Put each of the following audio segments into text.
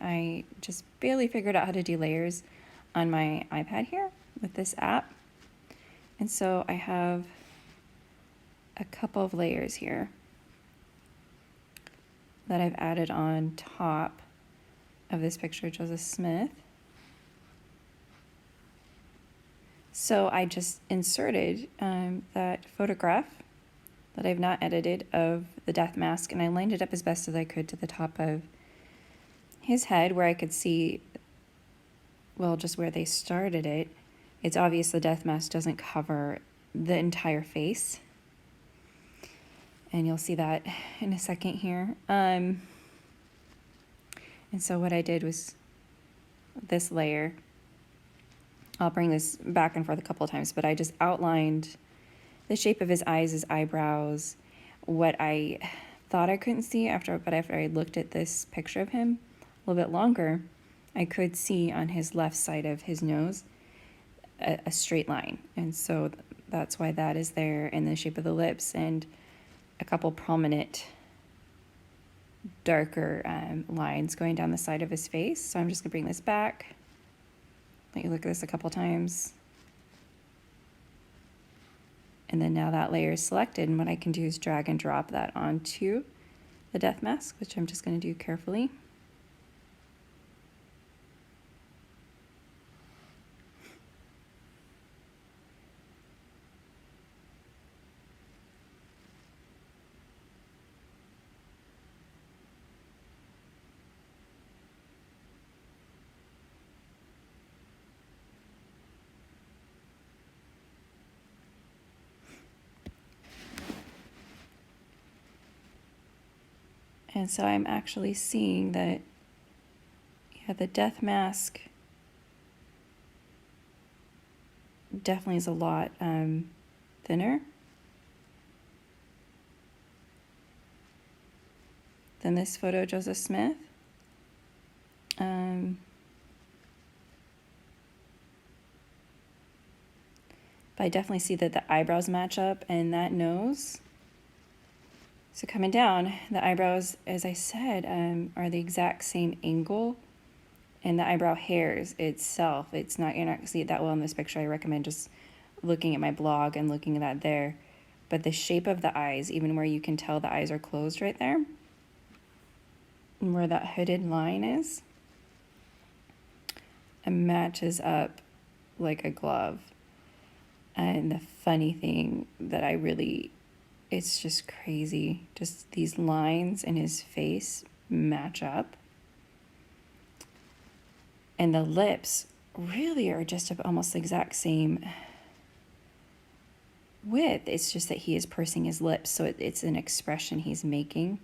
I just barely figured out how to do layers on my iPad here with this app. And so I have a couple of layers here that I've added on top of this picture of Joseph Smith. So I just inserted that photograph that I've not edited of the death mask, and I lined it up as best as I could to the top of his head where I could see, well, just where they started it. It's obvious the death mask doesn't cover the entire face. And you'll see that in a second here. And so what I did was this layer, I'll bring this back and forth a couple of times, but I just outlined the shape of his eyes, his eyebrows, what I thought I couldn't see after I looked at this picture of him a little bit longer, I could see on his left side of his nose a straight line. And so that's why that is there, in the shape of the lips, and a couple prominent darker lines going down the side of his face. So I'm just gonna bring this back, let you look at this a couple times. And then now that layer is selected, and what I can do is drag and drop that onto the death mask, which I'm just gonna do carefully. And so I'm actually seeing that, yeah, the death mask definitely is a lot thinner than this photo of Joseph Smith. But I definitely see that the eyebrows match up and that nose. So coming down, the eyebrows, as I said, are the exact same angle, and the eyebrow hairs itself, you're not gonna see it that well in this picture. I recommend just looking at my blog and looking at that there. But the shape of the eyes, even where you can tell the eyes are closed right there, and where that hooded line is, it matches up like a glove. And the funny thing that it's just crazy. Just these lines in his face match up. And the lips really are just almost the exact same width. It's just that he is pursing his lips, so it's an expression he's making.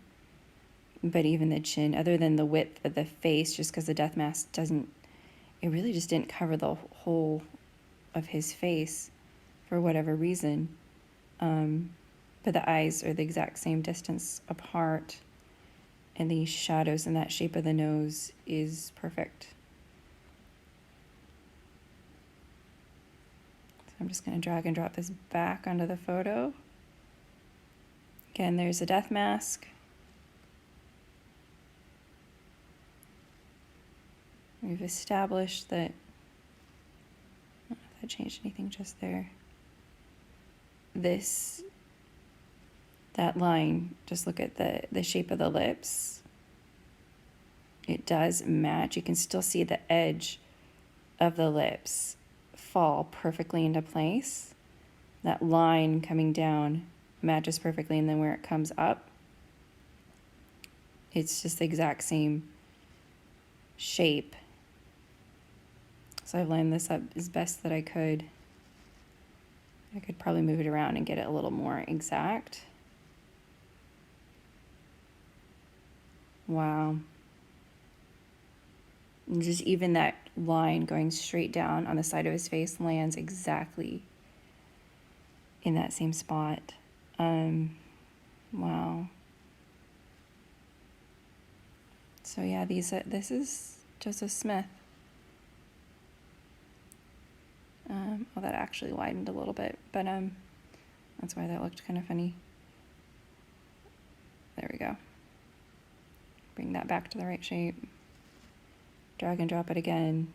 But even the chin, other than the width of the face, just because the death mask it really just didn't cover the whole of his face for whatever reason. But the eyes are the exact same distance apart, and the shadows and that shape of the nose is perfect. So I'm just going to drag and drop this back onto the photo. Again, there's a death mask. We've established that, I don't know if that changed anything just there. That line, just look at the shape of the lips. It does match. You can still see the edge of the lips fall perfectly into place. That line coming down matches perfectly, and then where it comes up, it's just the exact same shape. So I've lined this up as best that I could. I could probably move it around and get it a little more exact. Wow. And just even that line going straight down on the side of his face lands exactly in that same spot. Wow. So yeah, this is Joseph Smith. Well, that actually widened a little bit, but that's why that looked kind of funny. There we go. Bring that back to the right shape. drag and drop it again.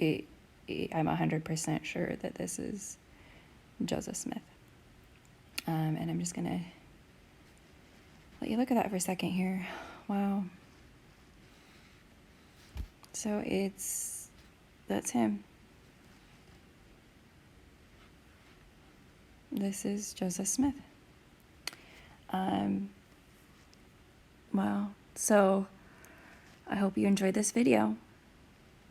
I'm 100% sure that this is Joseph Smith. And I'm just gonna let you look at that for a second here. Wow. So that's him. This is Joseph Smith. Wow. So I hope you enjoyed this video.